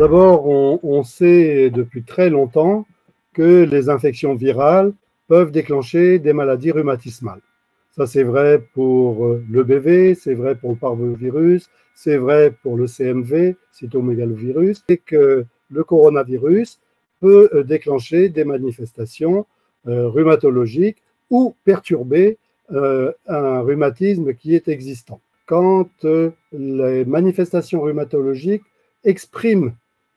D'abord, on sait depuis très longtemps que les infections virales peuvent déclencher des maladies rhumatismales. Ça, c'est vrai pour l'EBV, c'est vrai pour le parvovirus, c'est vrai pour le CMV, cytomégalovirus, et que le coronavirus peut déclencher des manifestations rhumatologiques ou perturber un rhumatisme qui est existant. Quand les manifestations rhumatologiques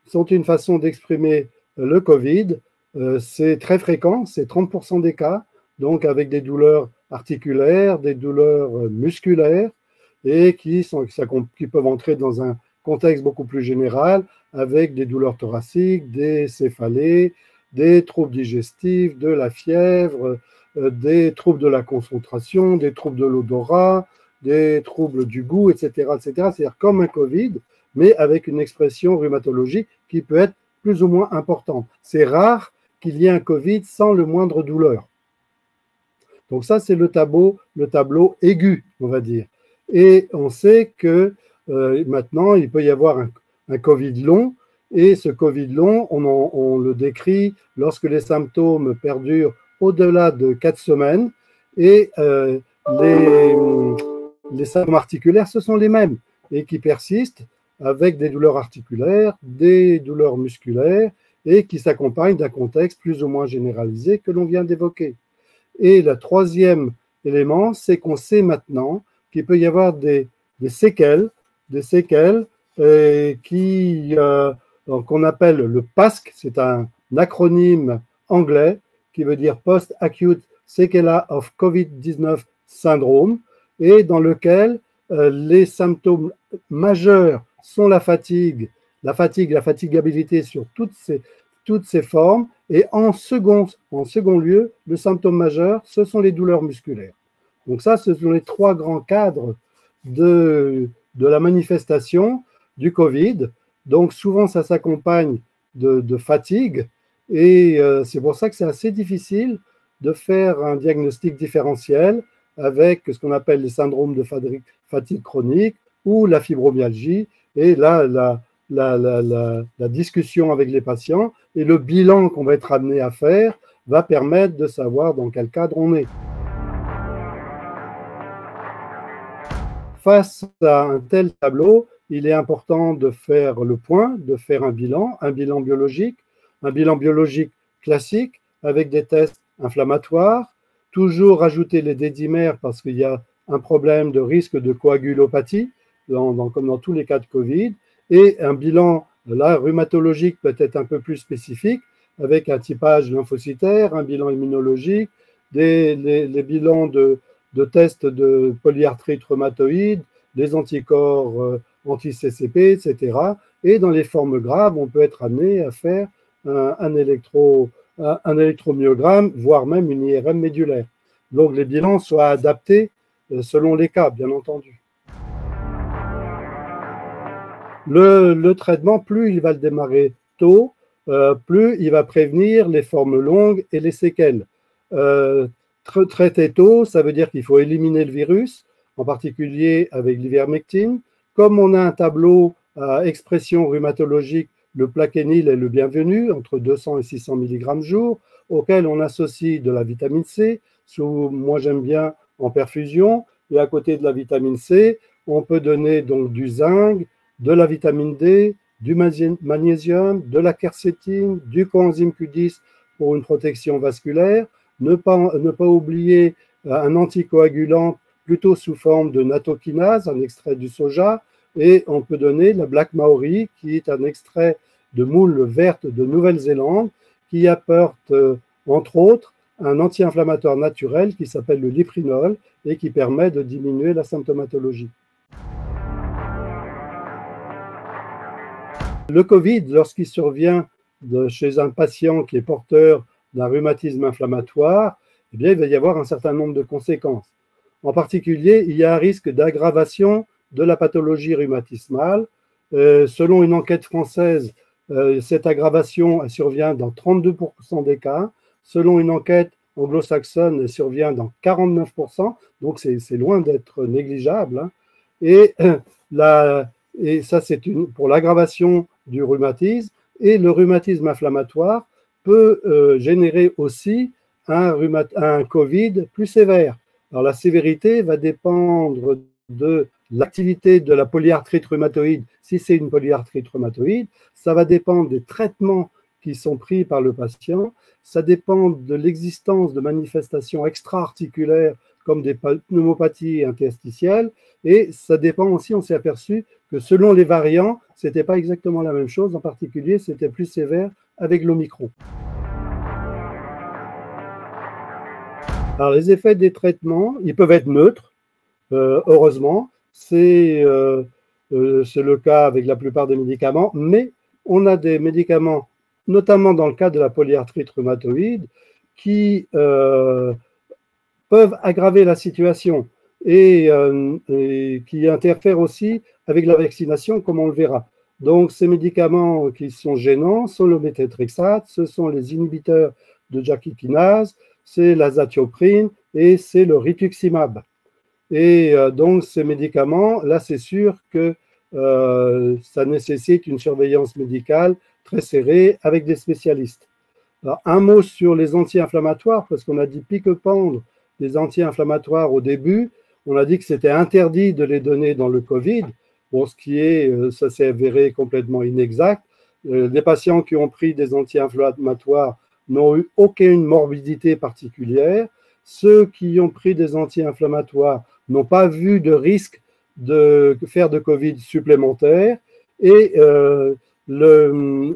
sont une façon d'exprimer le Covid, c'est très fréquent, c'est 30% des cas, donc avec des douleurs articulaires, des douleurs musculaires, et qui peuvent entrer dans un contexte beaucoup plus général, avec des douleurs thoraciques, des céphalées, des troubles digestifs, de la fièvre, des troubles de la concentration, des troubles de l'odorat, des troubles du goût, etc., etc. C'est-à-dire comme un Covid, mais avec une expression rhumatologique qui peut être plus ou moins importante. C'est rare qu'il y ait un Covid sans le moindre douleur. Donc ça, c'est le tableau aigu, on va dire. Et on sait que maintenant, il peut y avoir un Covid long, et ce Covid long, on le décrit lorsque les symptômes perdurent au-delà de 4 semaines, et les symptômes articulaires, ce sont les mêmes, et qui persistent avec des douleurs articulaires, des douleurs musculaires, et qui s'accompagnent d'un contexte plus ou moins généralisé que l'on vient d'évoquer. Et le troisième élément, c'est qu'on sait maintenant qu'il peut y avoir des séquelles qu'on appelle le PASC, c'est un acronyme anglais qui veut dire Post-Acute Sequela of COVID-19 Syndrome, et dans lequel les symptômes majeurs sont la fatigabilité sur toutes ces formes, et en second lieu, le symptôme majeur, ce sont les douleurs musculaires. Donc ça, ce sont les trois grands cadres de la manifestation du Covid. Donc souvent, ça s'accompagne de fatigue, et c'est pour ça que c'est assez difficile de faire un diagnostic différentiel avec ce qu'on appelle les syndromes de fatigue chronique ou la fibromyalgie. Et là, la discussion avec les patients et le bilan qu'on va être amené à faire va permettre de savoir dans quel cadre on est. Face à un tel tableau, il est important de faire le point, de faire un bilan biologique classique avec des tests inflammatoires, toujours rajouter les dédimères parce qu'il y a un problème de risque de coagulopathie, comme dans tous les cas de Covid, et un bilan là, rhumatologique peut-être un peu plus spécifique, avec un typage lymphocytaire, un bilan immunologique, les bilans de tests de polyarthrite rhumatoïde, des anticorps anti-CCP, etc. Et dans les formes graves, on peut être amené à faire un électromyogramme, voire même une IRM médulaire. Donc les bilans soient adaptés selon les cas, bien entendu. Le traitement, plus il va le démarrer tôt, plus il va prévenir les formes longues et les séquelles. Traiter tôt, ça veut dire qu'il faut éliminer le virus, en particulier avec l'ivermectine. Comme on a un tableau à expression rhumatologique, le plaquenil est le bienvenu, entre 200 et 600 mg jour, auquel on associe de la vitamine C, moi j'aime bien en perfusion, et à côté de la vitamine C, on peut donner donc du zinc, de la vitamine D, du magnésium, de la quercétine, du coenzyme Q10 pour une protection vasculaire. Ne pas oublier un anticoagulant plutôt sous forme de nattokinase, un extrait du soja, et on peut donner la Black Maori, qui est un extrait de moule verte de Nouvelle-Zélande, qui apporte, entre autres, un anti-inflammatoire naturel qui s'appelle le liprinol et qui permet de diminuer la symptomatologie. Le Covid, lorsqu'il survient chez un patient qui est porteur d'un rhumatisme inflammatoire, eh bien, il va y avoir un certain nombre de conséquences. En particulier, il y a un risque d'aggravation de la pathologie rhumatismale. Selon une enquête française, cette aggravation elle survient dans 32% des cas. Selon une enquête anglo-saxonne, elle survient dans 49%, donc c'est loin d'être négligeable. Hein. Et ça, c'est pour l'aggravation du rhumatisme, et le rhumatisme inflammatoire peut générer aussi un Covid plus sévère. Alors la sévérité va dépendre de l'activité de la polyarthrite rhumatoïde, si c'est une polyarthrite rhumatoïde, ça va dépendre des traitements qui sont pris par le patient, ça dépend de l'existence de manifestations extra-articulaires comme des pneumopathies interstitielles, et ça dépend aussi, on s'est aperçu que selon les variants, ce n'était pas exactement la même chose, en particulier c'était plus sévère avec l'Omicron. Alors les effets des traitements, ils peuvent être neutres, heureusement, c'est le cas avec la plupart des médicaments, mais on a des médicaments, notamment dans le cas de la polyarthrite rhumatoïde, qui peuvent aggraver la situation et qui interfèrent aussi avec la vaccination, comme on le verra. Donc, ces médicaments qui sont gênants sont le méthotrexate, ce sont les inhibiteurs de JAK kinase, c'est l'azatioprine et c'est le rituximab. Et donc, ces médicaments, là, c'est sûr que ça nécessite une surveillance médicale très serrée avec des spécialistes. Alors, un mot sur les anti-inflammatoires, parce qu'on a dit pique-pendre des anti-inflammatoires au début. On a dit que c'était interdit de les donner dans le Covid. Bon, ce qui est, ça s'est avéré complètement inexact. Les patients qui ont pris des anti-inflammatoires n'ont eu aucune morbidité particulière. Ceux qui ont pris des anti-inflammatoires n'ont pas vu de risque de faire de Covid supplémentaire et il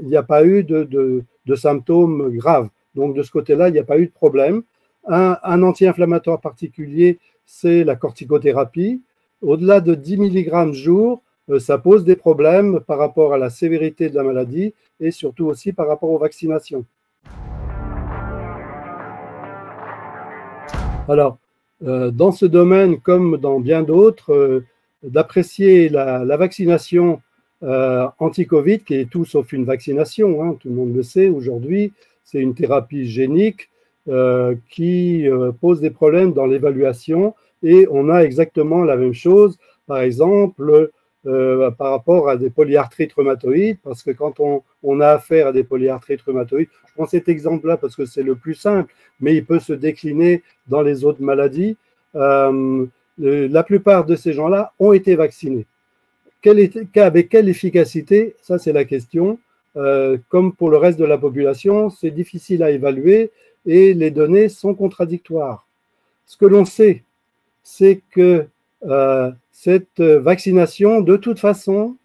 n'y a pas eu de symptômes graves. Donc, de ce côté-là, il n'y a pas eu de problème. Un anti-inflammatoire particulier, c'est la corticothérapie. Au-delà de 10 mg jour, ça pose des problèmes par rapport à la sévérité de la maladie et surtout aussi par rapport aux vaccinations. Alors, dans ce domaine, comme dans bien d'autres, d'apprécier la vaccination anti-Covid, qui est tout sauf une vaccination, hein, tout le monde le sait aujourd'hui, c'est une thérapie génique qui pose des problèmes dans l'évaluation et on a exactement la même chose, par exemple, par rapport à des polyarthrites rhumatoïdes, parce que quand on a affaire à des polyarthrites rhumatoïdes, je prends cet exemple-là parce que c'est le plus simple, mais il peut se décliner dans les autres maladies. La plupart de ces gens-là ont été vaccinés. Avec quelle efficacité? Ça, c'est la question. Comme pour le reste de la population, c'est difficile à évaluer et les données sont contradictoires. Ce que l'on sait, c'est que cette vaccination, de toute façon,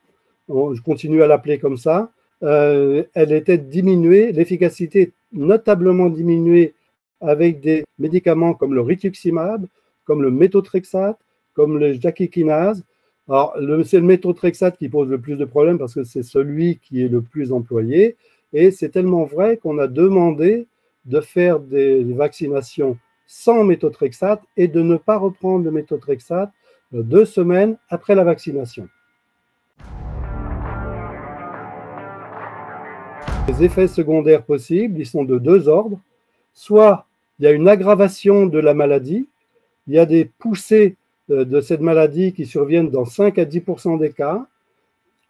je continue à l'appeler comme ça, elle était diminuée, l'efficacité est notablement diminuée avec des médicaments comme le rituximab, comme le méthotrexate, comme le JAK kinase. Alors, c'est le méthotrexate qui pose le plus de problèmes parce que c'est celui qui est le plus employé. Et c'est tellement vrai qu'on a demandé de faire des vaccinations sans méthotrexate et de ne pas reprendre le méthotrexate 2 semaines après la vaccination. Les effets secondaires possibles, ils sont de 2 ordres. Soit il y a une aggravation de la maladie, il y a des poussées de cette maladie qui surviennent dans 5 à 10% des cas,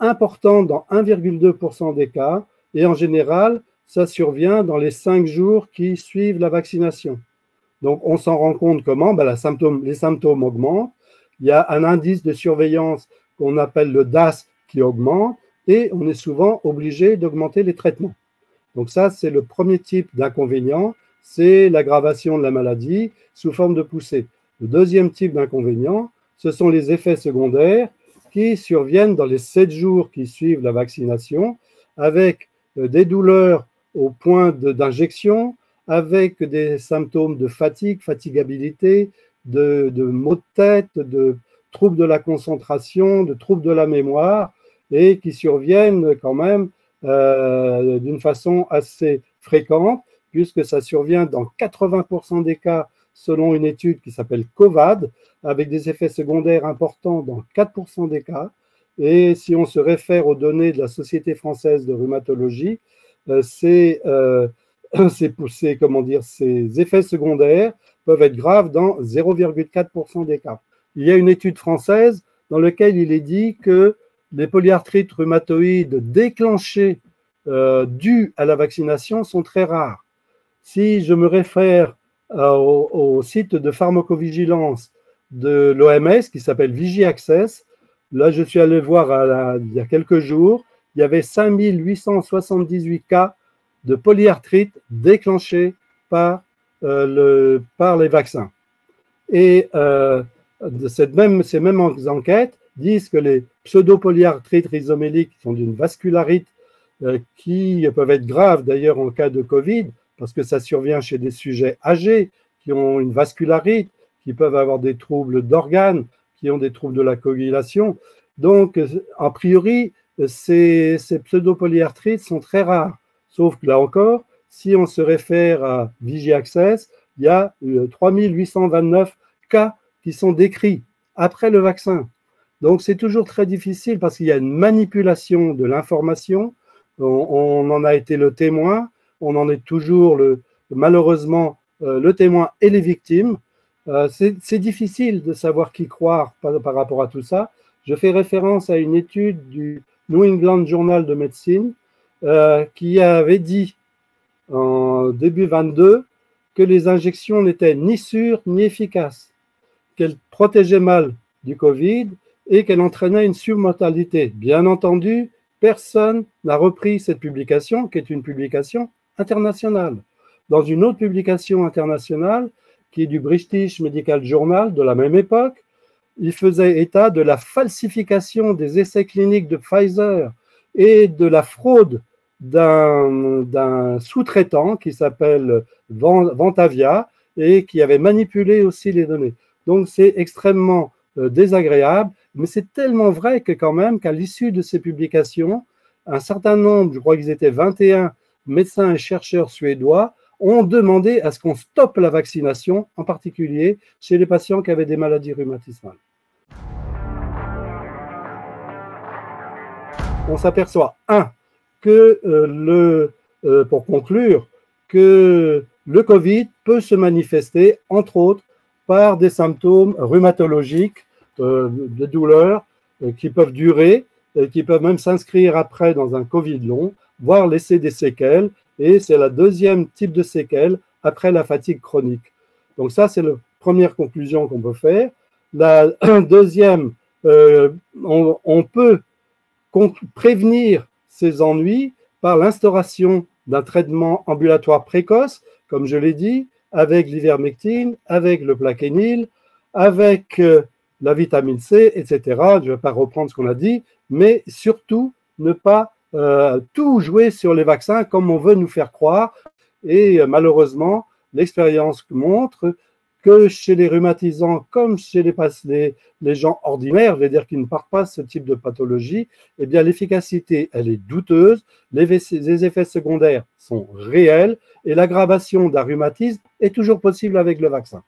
importantes dans 1,2% des cas, et en général, ça survient dans les 5 jours qui suivent la vaccination. Donc, on s'en rend compte comment? Ben, les symptômes augmentent, il y a un indice de surveillance qu'on appelle le DAS qui augmente, et on est souvent obligé d'augmenter les traitements. Donc ça, c'est le premier type d'inconvénient, c'est l'aggravation de la maladie sous forme de poussée. Le deuxième type d'inconvénient, ce sont les effets secondaires qui surviennent dans les 7 jours qui suivent la vaccination, avec des douleurs au point d'injection, avec des symptômes de fatigue, fatigabilité, de maux de tête, de troubles de la concentration, de troubles de la mémoire, et qui surviennent quand même d'une façon assez fréquente, puisque ça survient dans 80% des cas selon une étude qui s'appelle COVAD, avec des effets secondaires importants dans 4% des cas. Et si on se réfère aux données de la Société française de rhumatologie, ces effets secondaires peuvent être graves dans 0,4% des cas. Il y a une étude française dans laquelle il est dit que les polyarthrites rhumatoïdes déclenchées dues à la vaccination sont très rares. Si je me réfère au site de pharmacovigilance de l'OMS qui s'appelle VigiAccess, là je suis allé voir il y a quelques jours, il y avait 5878 cas de polyarthrite déclenchés par les vaccins. Et ces mêmes enquêtes disent que les pseudopolyarthrites rhizoméliques qui sont d'une vascularite qui peuvent être graves d'ailleurs en cas de Covid, parce que ça survient chez des sujets âgés qui ont une vascularite, qui peuvent avoir des troubles d'organes, qui ont des troubles de la coagulation. Donc, a priori, ces pseudopolyarthrites sont très rares. Sauf que là encore, si on se réfère à VigiAccess, il y a 3829 cas qui sont décrits après le vaccin. Donc, c'est toujours très difficile parce qu'il y a une manipulation de l'information. On en a été le témoin, on en est toujours malheureusement le témoin et les victimes. C'est difficile de savoir qui croire par rapport à tout ça. Je fais référence à une étude du New England Journal de Medicine qui avait dit en début 22 que les injections n'étaient ni sûres ni efficaces, qu'elles protégeaient mal du Covid et qu'elles entraînaient une surmortalité. Bien entendu, personne n'a repris cette publication, qui est une publication internationale. Dans une autre publication internationale, qui est du British Medical Journal de la même époque, il faisait état de la falsification des essais cliniques de Pfizer et de la fraude d'un sous-traitant qui s'appelle Ventavia et qui avait manipulé aussi les données. Donc c'est extrêmement désagréable, mais c'est tellement vrai que quand même qu'à l'issue de ces publications, un certain nombre, je crois qu'ils étaient 21 médecins et chercheurs suédois, ont demandé à ce qu'on stoppe la vaccination, en particulier chez les patients qui avaient des maladies rhumatismales. On s'aperçoit, pour conclure, que le Covid peut se manifester, entre autres, par des symptômes rhumatologiques, de douleurs qui peuvent durer, qui peuvent même s'inscrire après dans un Covid long, voire laisser des séquelles, et c'est la deuxième type de séquelle après la fatigue chronique. Donc ça, c'est la première conclusion qu'on peut faire. La deuxième, on peut prévenir ces ennuis par l'instauration d'un traitement ambulatoire précoce, comme je l'ai dit, avec l'ivermectine, avec le plaquenil, avec la vitamine C, etc. Je ne vais pas reprendre ce qu'on a dit, mais surtout ne pas tout jouer sur les vaccins comme on veut nous faire croire. Et malheureusement, l'expérience montre que chez les rhumatisants, comme chez les gens ordinaires, je vais dire qui ne partent pas ce type de pathologie, eh bien l'efficacité, elle est douteuse, les effets secondaires sont réels et l'aggravation d'un rhumatisme est toujours possible avec le vaccin.